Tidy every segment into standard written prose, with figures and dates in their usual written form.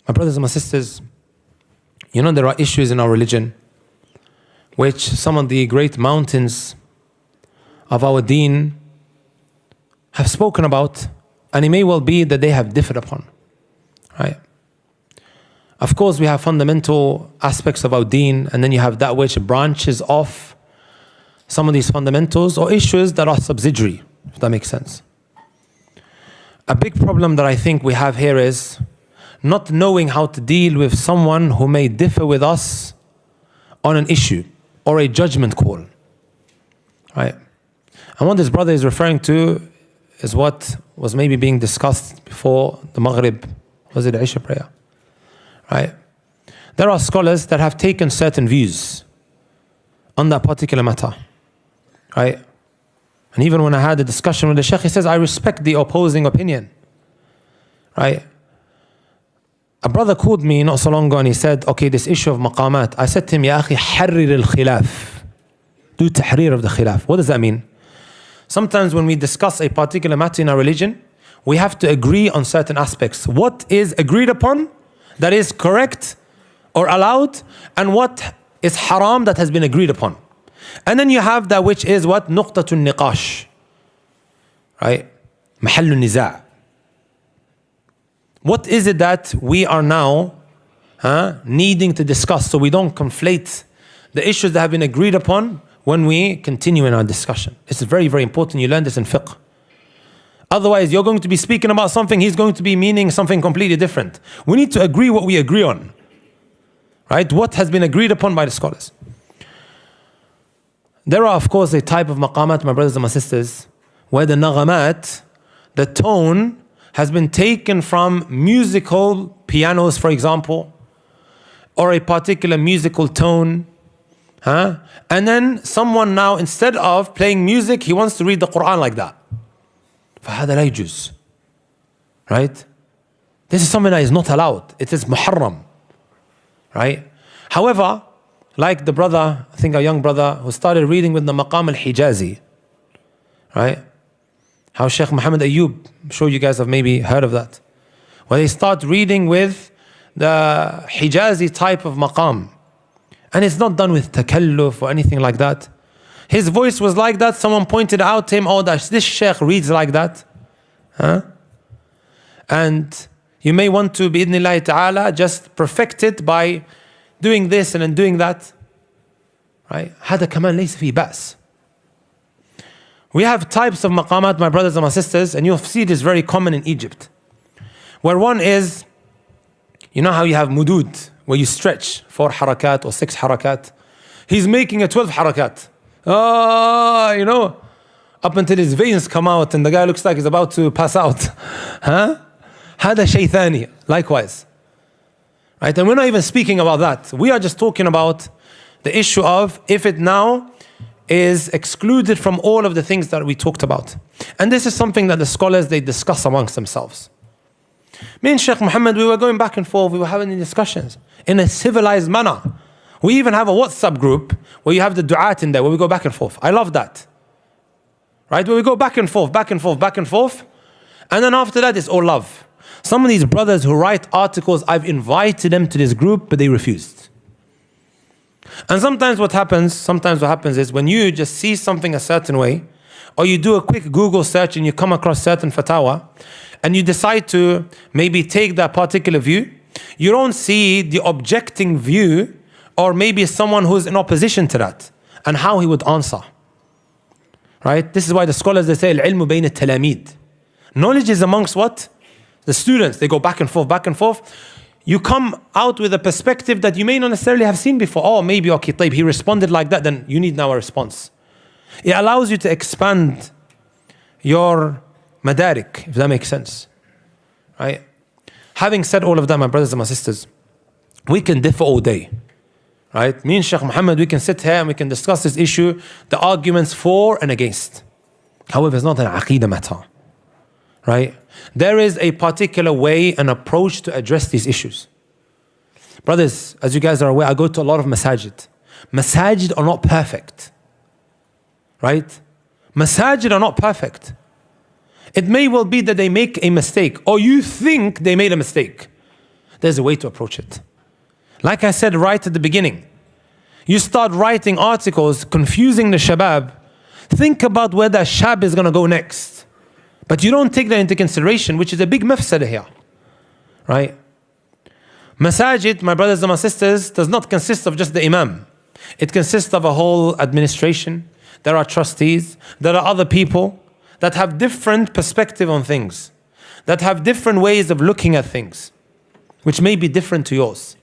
My brothers and my sisters, you know there are issues in our religion which some of the great mountains of our deen have spoken about, and it may well be that they have differed upon. Right? Of course, we have fundamental aspects of our deen, and then you have that which branches off some of these fundamentals or issues that are subsidiary, if that makes sense. A big problem that I think we have here is not knowing how to deal with someone who may differ with us on an issue or a judgment call. Right? And what this brother is referring to is what was maybe being discussed before the Maghrib, was it the Isha prayer? Right? There are scholars that have taken certain views on that particular matter. Right? And even when I had a discussion with the Shaykh, he says, I respect the opposing opinion. Right? A brother called me not so long ago and he said, okay, this issue of maqamat. I said to him, Ya akhi, harrir al-khilaf. Do tahrir of the khilaf. What does that mean? Sometimes when we discuss a particular matter in our religion, we have to agree on certain aspects. What is agreed upon that is correct or allowed, and what is haram that has been agreed upon. And then you have that which is what? Nuqtatun niqash. Right? Mahallun niza'. What is it that we are now needing to discuss so we don't conflate the issues that have been agreed upon when we continue in our discussion? This is very, very important. You learn this in fiqh. Otherwise, you're going to be speaking about something, he's going to be meaning something completely different. We need to agree what we agree on. Right? What has been agreed upon by the scholars. There are, of course, a type of maqamat, my brothers and my sisters, where the naghamat, the tone, has been taken from musical pianos, for example, or a particular musical tone. And then someone now, instead of playing music, he wants to read the Quran like that. فَهَذَا لَا يَجُوزُ. Right? This is something that is not allowed. It is muharram. Right? However, like the brother, I think a young brother who started reading with the maqam al-Hijazi. Right? How Sheikh Muhammad Ayyub, I'm sure you guys have maybe heard of that. Where they start reading with the Hijazi type of maqam. And it's not done with takalluf or anything like that. His voice was like that. Someone pointed out to him, oh, this Sheikh reads like that. And you may want to, bi'idhnillahi ta'ala, just perfect it by doing this and then doing that. Right? هذا كمان ليس فيه بأس. We have types of maqamat, my brothers and my sisters, and you'll see this very common in Egypt. Where one is, you know how you have mudud, where you stretch 4 harakat or 6 harakat. He's making a 12 harakat. You know, up until his veins come out and the guy looks like he's about to pass out. هذا شيء ثاني. Likewise. Right? And we're not even speaking about that. We are just talking about the issue of if it now is excluded from all of the things that we talked about. And this is something that the scholars, they discuss amongst themselves. Me and Sheikh Muhammad, we were going back and forth, we were having discussions in a civilized manner. We even have a WhatsApp group where you have the du'at in there, where we go back and forth. I love that. Right? Where we go back and forth, back and forth, back and forth. And then after that, it's all love. Some of these brothers who write articles, I've invited them to this group, but they refused. And sometimes what happens is when you just see something a certain way, or you do a quick Google search and you come across certain fatwa, and you decide to maybe take that particular view, you don't see the objecting view, or maybe someone who's in opposition to that, and how he would answer. Right? This is why the scholars, they say, al-ilmu bayna al-talamid. Knowledge is amongst what? The students. They go back and forth, back and forth. You come out with a perspective that you may not necessarily have seen before. Oh, maybe, okay, طيب, he responded like that, then you need now a response. It allows you to expand your madarik, if that makes sense. Right? Having said all of that, my brothers and my sisters, we can differ all day. Right? Me and Sheikh Muhammad, we can sit here and we can discuss this issue, the arguments for and against. However, it's not an aqeedah matter. Right? There is a particular way and approach to address these issues. Brothers, as you guys are aware, I go to a lot of masajid. Masajid are not perfect. Right? Masajid are not perfect. It may well be that they make a mistake, or you think they made a mistake. there's a way to approach it. Like I said right at the beginning, you start writing articles confusing the shabab, think about where that shab is going to go next. But you don't take that into consideration, which is a big mafsada here. Right? Masajid, my brothers and my sisters, does not consist of just the imam. It consists of a whole administration. There are trustees. There are other people that have different perspective on things, that have different ways of looking at things, which may be different to yours.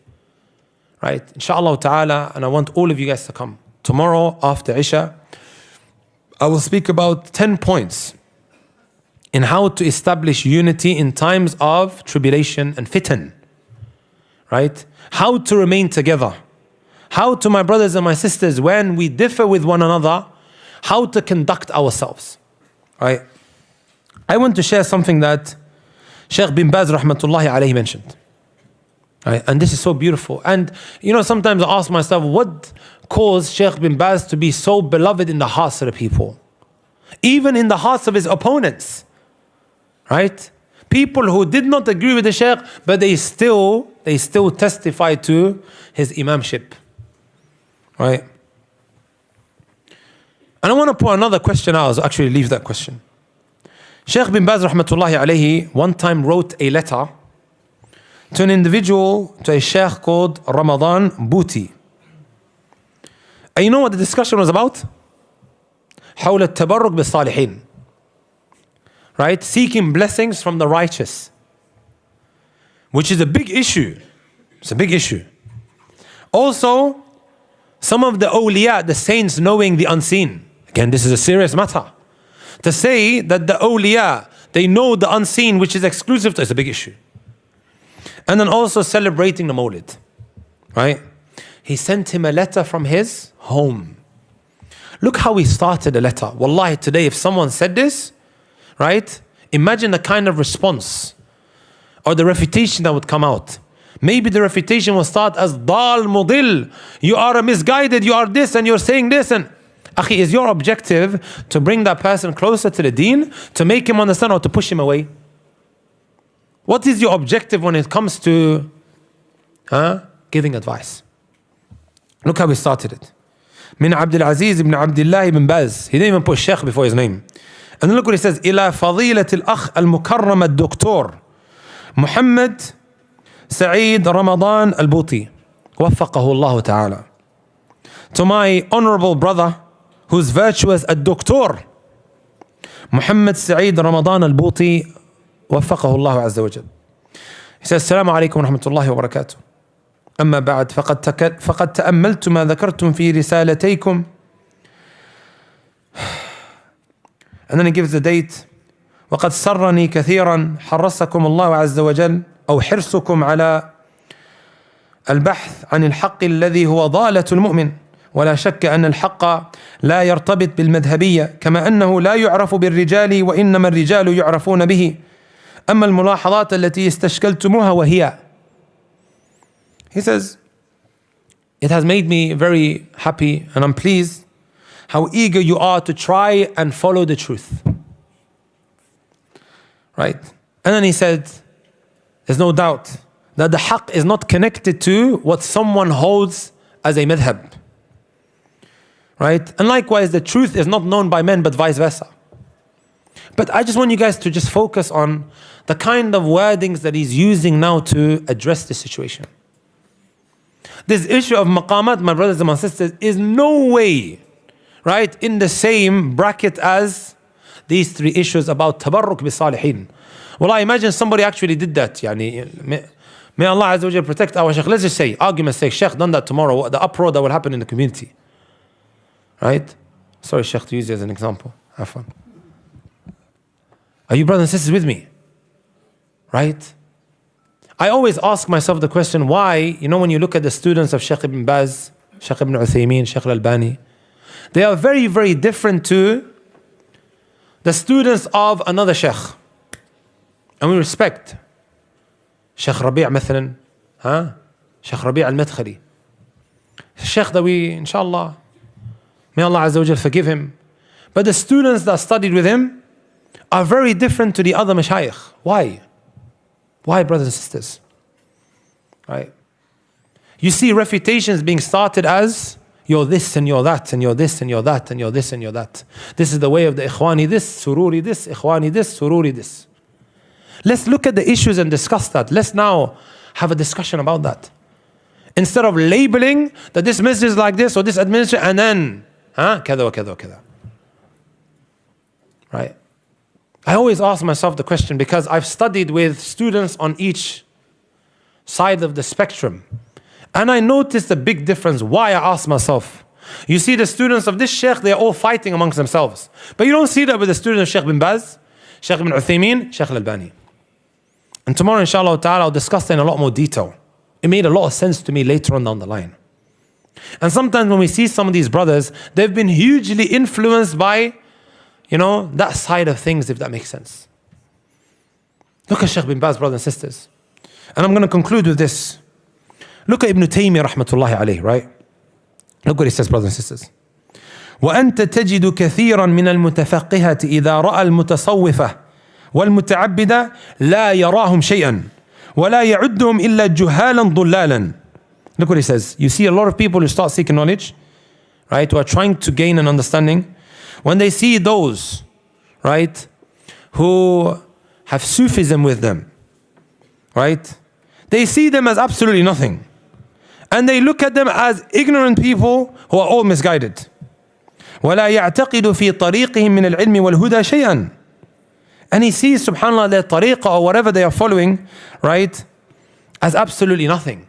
Right? Inshallah ta'ala, and I want all of you guys to come. Tomorrow after Isha, I will speak about 10 points in how to establish unity in times of tribulation and fitan. Right? How to remain together. How to, my brothers and my sisters, when we differ with one another, how to conduct ourselves. Right? I want to share something that Shaykh bin Baz rahmatullahi alayhi mentioned. Right? And this is so beautiful. And sometimes I ask myself, what caused Shaykh bin Baz to be so beloved in the hearts of the people? Even in the hearts of his opponents. Right? People who did not agree with the Shaykh, but they still testify to his imamship. Right? And I want to put another question out. I'll actually leave that question. Shaykh bin Baz rahmatullahi alayhi one time wrote a letter to an individual, to a sheikh called Ramadan Booty. And you know what the discussion was about? حول التبرك بالصالحين. Right? Seeking blessings from the righteous. Which is a big issue. It's a big issue. Also, some of the awliya, the saints knowing the unseen. Again, this is a serious matter. To say that the awliya, they know the unseen, which is exclusive to, it's a big issue. And then also celebrating the Mawlid. Right? He sent him a letter from his home. Look how he started the letter. Wallahi, today if someone said this, right? Imagine the kind of response or the refutation that would come out. Maybe the refutation will start as Dal Mudil. You are a misguided, you are this and you're saying this. And Akhi, is your objective to bring that person closer to the deen, to make him understand, or to push him away? What is your objective when it comes to giving advice? Look how he started it. Min Abdul Aziz ibn Abdullah ibn Baz. He didn't even put Sheikh before his name. And then look what he says. إلى فضيلة الأخ المكرم الدكتور محمد سعيد رمضان البوطي وفقه الله تعالى. To my honorable brother, who's virtuous, الدكتور محمد سعيد رمضان البوطي وفقه الله عز وجل. He says, السلام عليكم ورحمة الله وبركاته. أما بعد فقد تأملت ما ذكرتم في رسالتيكم. And then he gives the date. وقد سرني كثيرا حرصكم الله عز وجل أو حرصكم على البحث عن الحق الذي هو ضالة المؤمن. ولا شك أن الحق لا يرتبط بالمذهبية كما أنه لا يعرف بالرجال وإنما الرجال يعرفون به. أما الملاحظات التي استشكلتموها وهي. He says, it has made me very happy and I'm pleased how eager you are to try and follow the truth. Right? And then he said, there's no doubt that the haqq is not connected to what someone holds as a madhab. Right? And likewise, the truth is not known by men, but vice versa. But I just want you guys to just focus on the kind of wordings that he's using now to address the situation. This issue of maqamat, my brothers and my sisters, is no way, right, in the same bracket as these three issues about tabarruk bi salihin. Well, I imagine somebody actually did that. May Allah Azza wa Jalla protect our Shaykh. Let's just say, argument say, Shaykh done that tomorrow, the uproar that will happen in the community. Right? Sorry, Shaykh, to use it as an example. Have fun. Are you brothers and sisters with me? Right? I always ask myself the question, why, when you look at the students of Shaykh ibn Baz, Shaykh ibn Uthaymeen, Shaykh al-Albani, they are very, very different to the students of another Shaykh. And we respect Shaykh Rabi' مثلا, Shaykh Rabi' al-Madkhali. Shaykh that we, inshallah, may Allah Azza wa Jal forgive him. But the students that studied with him are very different to the other mashayikh. Why? Why, brothers and sisters? Right? You see refutations being started as you're this and you're that and you're this and you're that and you're this and you're that. This is the way of the Ikhwani this, Sururi this, Ikhwani this, Sururi this. Let's look at the issues and discuss that. Let's now have a discussion about that. Instead of labeling that this masjid is like this or this administration and then kada wa kada wa kada. Right? I always ask myself the question because I've studied with students on each side of the spectrum. And I noticed a big difference. Why? I ask myself. You see the students of this Sheikh, they're all fighting amongst themselves. But you don't see that with the students of Sheikh bin Baz, Sheikh bin Uthaymeen, Sheikh al-Albani. And tomorrow, inshallah ta'ala, I'll discuss that in a lot more detail. It made a lot of sense to me later on down the line. And sometimes when we see some of these brothers, they've been hugely influenced by, that side of things, if that makes sense. Look at Sheikh bin Baz, brothers and sisters. And I'm going to conclude with this. Look at Ibn Taymiyyah rahmatullahi alayhi, right? Look what he says, brothers and sisters. وأنت تجد كثيرا من المتفقهة إذا رأى المتصوفة والمتعبدة لا يراهم شيئا ولا يعدهم إلا جهالا ضلالا. Look what he says. You see a lot of people who start seeking knowledge, right, who are trying to gain an understanding. When they see those, right, who have Sufism with them, right, they see them as absolutely nothing. And they look at them as ignorant people who are all misguided. وَلَا يَعْتَقِدُ فِي طَرِيقِهِمْ مِنَ الْعِلْمِ وَالْهُدَى شَيْئًا. And he sees, subhanAllah, their tariqah or whatever they are following, right, as absolutely nothing.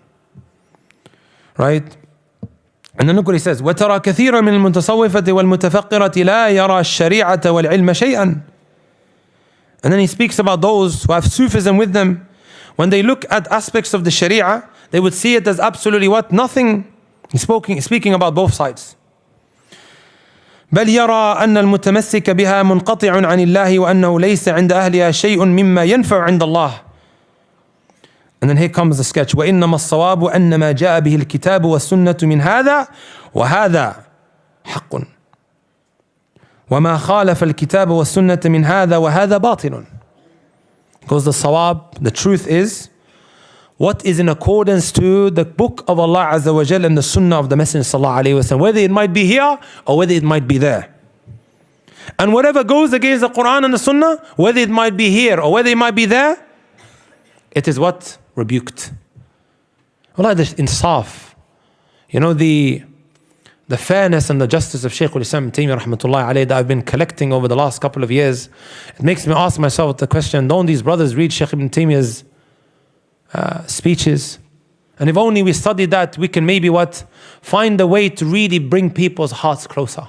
Right? And then look what he says. وَتَرَى كَثِيرًا مِنَ الْمُتَصَوِّفَةِ وَالْمُتَفَقِّرَةِ لَا يَرَى الشَّرِيعَةَ وَالْعِلْمَ شَيْئًا. And then he speaks about those who have Sufism with them. When they look at aspects of the Sharia, they would see it as absolutely what? Nothing. He's speaking about both sides. بل يرى أن المتمسك بها منقطع عن الله وأنه ليس عند أهلها شيء مما ينفع عند الله. And then here comes the sketch. وإنما الصواب أن ما جاء به الكتاب والسنة من هذا وهذا حق وما خالف الكتاب والسنة من هذا وهذا باطل. Because the sawab, the truth is what is in accordance to the book of Allah Azza wa Jal and the sunnah of the Messenger Sallallahu Alaihi Wasallam, whether it might be here or whether it might be there. And whatever goes against the Quran and the sunnah, whether it might be here or whether it might be there, it is what? Rebuked. Allah, the insaf. The fairness and the justice of Shaykh al-Islam Taymiyyah rahmatullahi alayhi that I've been collecting over the last couple of years, it makes me ask myself the question, don't these brothers read Shaykh ibn Taymiyyah's speeches? And if only we study that, we can maybe find a way to really bring people's hearts closer.